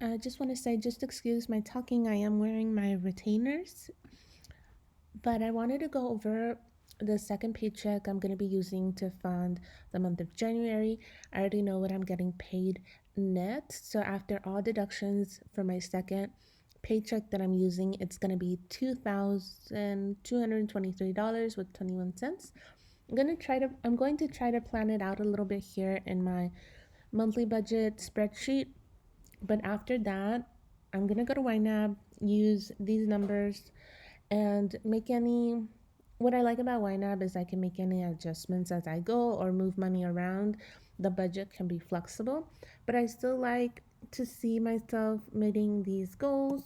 I just want to say, just excuse my talking. I am wearing my retainers, but I wanted to go over the second paycheck I'm going to be using to fund the month of January. I already know what I'm getting paid net. So after all deductions for my second paycheck that I'm using, it's going to be $2,223 with 21 cents. I'm going to try to plan it out a little bit here in my monthly budget spreadsheet. But after that, I'm gonna go to YNAB, use these numbers, and make any. What I like about YNAB is I can make any adjustments as I go or move money around. The budget can be flexible, but I still like to see myself meeting these goals.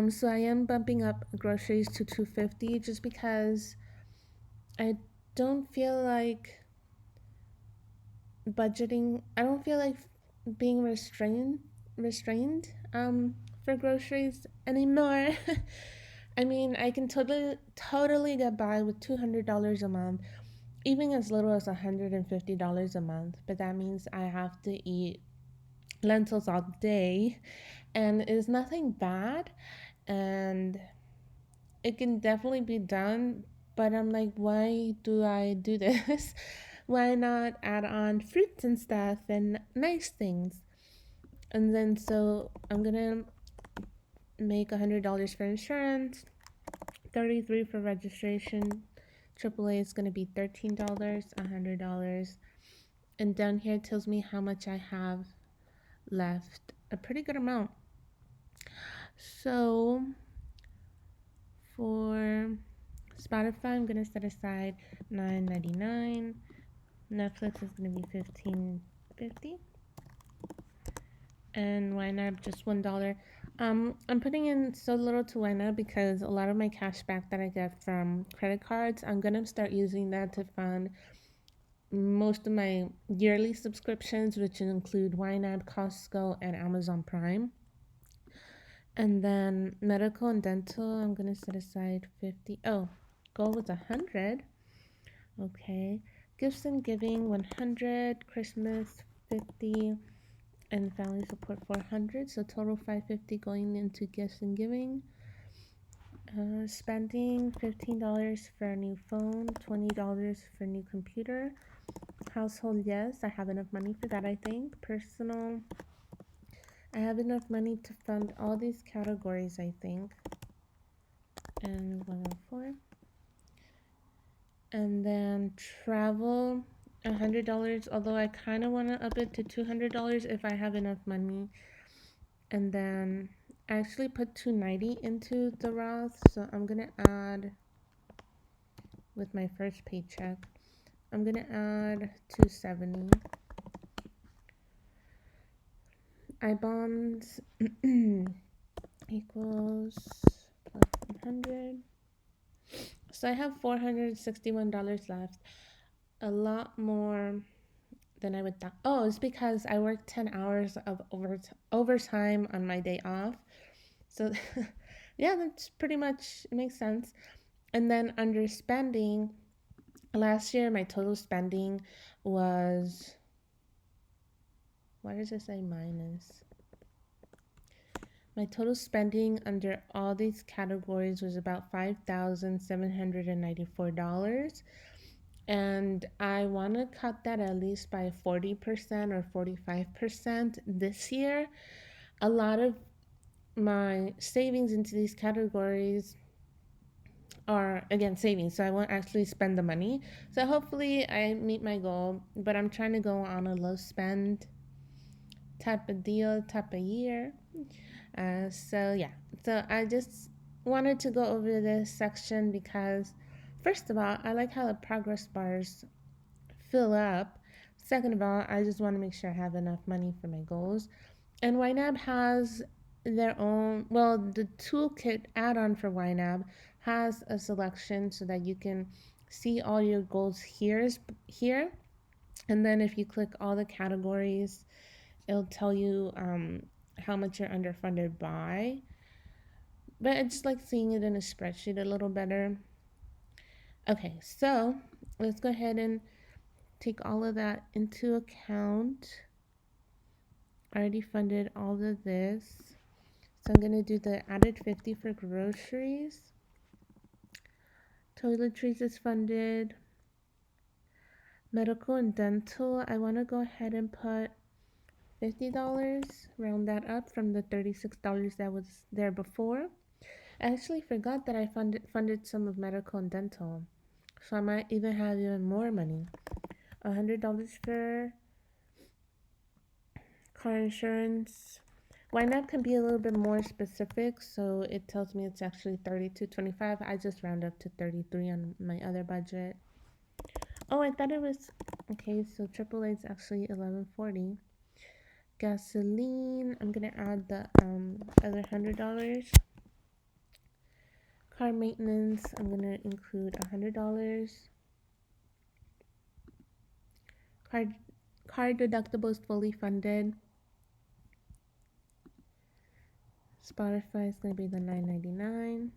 So I am bumping up groceries to 250 just because I don't feel like budgeting. I don't feel like being restrained for groceries anymore. I mean, I can totally get by with $200 a month, even as little as $150 a month. But that means I have to eat lentils all day, and it's nothing bad, and it can definitely be done. But I'm like, why do I do this? Why not add on fruits and stuff and nice things? And then so I'm gonna make $100 for insurance, 33 for registration. AAA is gonna be $13, $100, and down here it tells me how much I have left. A pretty good amount. So for Spotify, I'm gonna set aside $9.99. Netflix is gonna be $15.50, and YNAB just $1. I'm putting in so little to YNAB because a lot of my cash back that I get from credit cards, I'm gonna start using that to fund most of my yearly subscriptions, which include YNAB, Costco, and Amazon Prime. And then medical and dental, I'm gonna set aside 50. Oh, goal was 100. Okay. Gifts and giving 100. Christmas 50. And family support 400. So total 550 going into gifts and giving. Spending $15 for a new phone, $20 for a new computer. Household, yes, I have enough money for that, I think. Personal, I have enough money to fund all these categories, I think. And 104. And then travel, $100, although I kind of want to up it to $200 if I have enough money. And then I actually put 290 into the Roth, so I'm gonna add with my first paycheck. I'm gonna add 270. I bonds equals plus 100. So I have $461 left. A lot more than I would thought. Oh, it's because I worked 10 hours of overtime on my day off. So yeah, that's pretty much, it makes sense. And then under spending, last year my total spending was, why does it say minus? My total spending under all these categories was about $5,794. And I want to cut that at least by 40% or 45% this year. A lot of my savings into these categories are, again, savings, so I won't actually spend the money. So hopefully I meet my goal, but I'm trying to go on a low spend type of deal, type of year. So yeah, so I just wanted to go over this section because, first of all, I like how the progress bars fill up. Second of all, I just want to make sure I have enough money for my goals. And YNAB has their own, well, the toolkit add-on for YNAB has a selection so that you can see all your goals here. And then if you click all the categories, it'll tell you how much you're underfunded by. But I just like seeing it in a spreadsheet a little better. Okay, so let's go ahead and take all of that into account. I already funded all of this. So I'm gonna do the added 50 for groceries. Toiletries is funded. Medical and dental, I want to go ahead and put $50, round that up from the $36 that was there before. I actually forgot that I funded some of medical and dental, so I might even have even more money. $100 for car insurance. YNAB can be a little bit more specific, so it tells me it's actually $32.25. I just round up to 33 on my other budget. Oh, I thought it was okay. So AAA is actually $11.40. Gasoline, I'm gonna add the other $100. Car maintenance, I'm gonna include $100. Car deductible is fully funded. Spotify is gonna be the $9.99.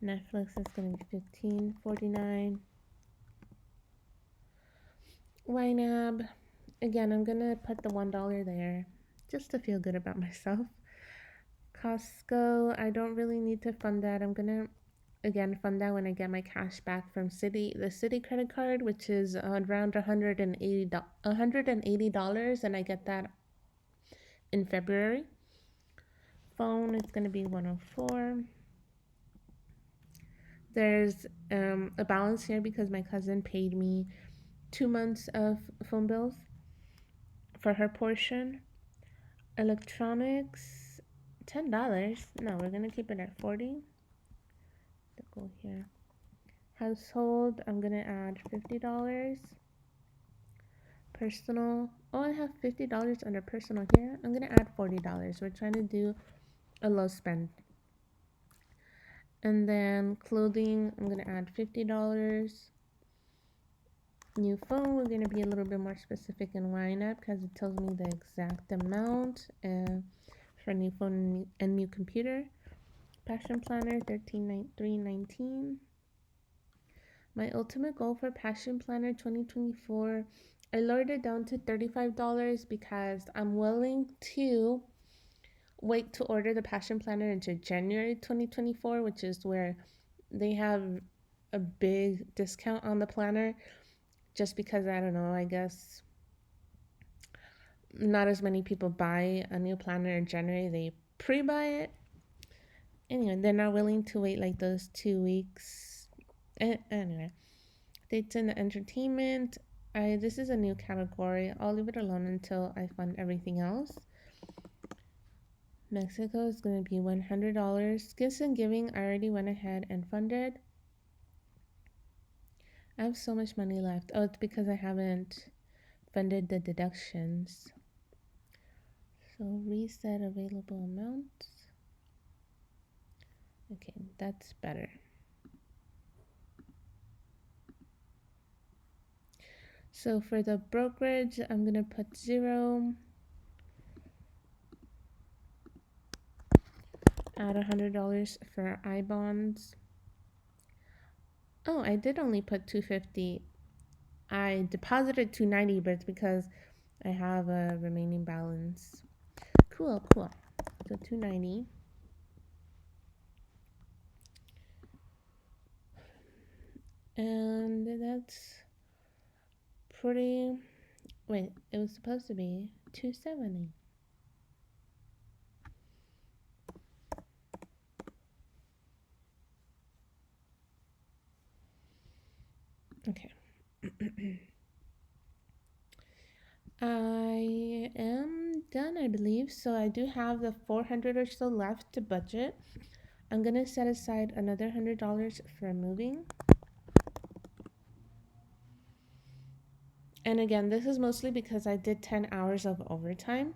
Netflix is gonna be $15.49. YNAB, again, I'm gonna put the $1 there just to feel good about myself. Costco, I don't really need to fund that. I'm gonna again fund that when I get my cash back from the city credit card, which is around $180, and I get that in February. Phone is gonna be 104. There's a balance here because my cousin paid me 2 months of phone bills for her portion. Electronics, $10. No, we're gonna keep it at 40. To go here. Household, I'm gonna add $50. Personal, oh, I have $50 under personal here. I'm gonna add $40. We're trying to do a low spend. And then clothing, I'm gonna add $50. New phone, we're gonna be a little bit more specific in YNAB because it tells me the exact amount for new phone and new computer. Passion planner, $13.19. My ultimate goal for Passion Planner 2024, I lowered it down to $35 because I'm willing to wait to order the Passion Planner into January 2024, which is where they have a big discount on the planner. Just because, I don't know, I guess not as many people buy a new planner in January, they pre-buy it. Anyway, they're not willing to wait like those 2 weeks. Anyway, dates and entertainment. This is a new category. I'll leave it alone until I fund everything else. Mexico is going to be $100. Gifts and giving, I already went ahead and funded. I have so much money left. Oh, it's because I haven't funded the deductions. So reset available amounts. Okay, that's better. So for the brokerage, I'm gonna put 0. Add $100 for I-bonds. Oh, I did only put $250. I deposited $290, but it's because I have a remaining balance. Cool. So $290. And that's pretty. Wait, it was supposed to be $270. Okay. I am done, I believe. So I do have the 400 or so left to budget. I'm gonna set aside another $100 for moving. And again, this is mostly because I did 10 hours of overtime.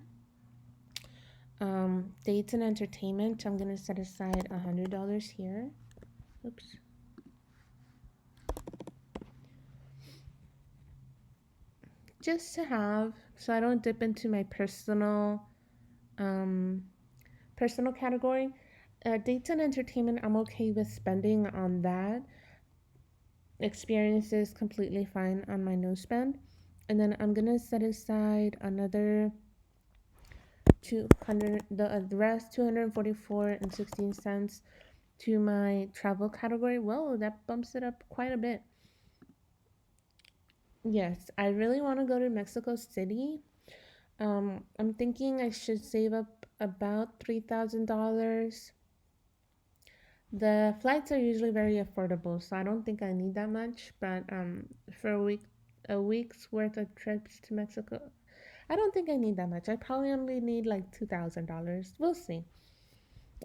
Dates and entertainment, I'm gonna set aside $100 here. Oops. Just to have, so I don't dip into my personal category. Dates and entertainment, I'm okay with spending on that. Experiences, completely fine on my no spend. And then I'm gonna set aside another 200, the rest 244 and 16 cents to my travel category. Whoa, that bumps it up quite a bit. Yes, I really want to go to Mexico City. I'm thinking I should save up about $3,000. The flights are usually very affordable, so I don't think I need that much. But for a week's worth of trips to Mexico, I don't think I need that much. I probably only need like $2,000. We'll see.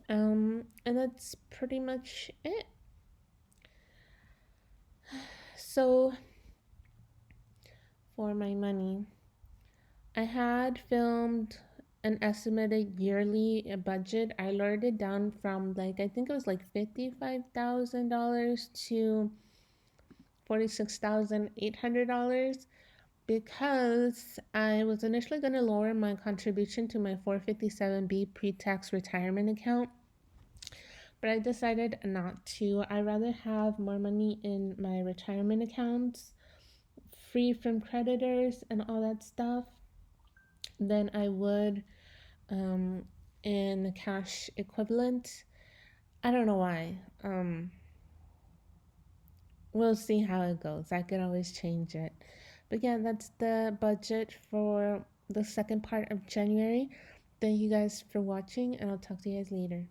And that's pretty much it. So for my money, I had filmed an estimated yearly budget. I lowered it down from like I think it was like $55,000 to $46,800 because I was initially going to lower my contribution to my 457B pre-tax retirement account, but I decided not to. I'd rather have more money in my retirement accounts, free from creditors and all that stuff, than I would um, in cash equivalent. I don't know why. We'll see how it goes. I could always change it. But yeah, that's the budget for the second part of January. Thank you guys for watching, and I'll talk to you guys later.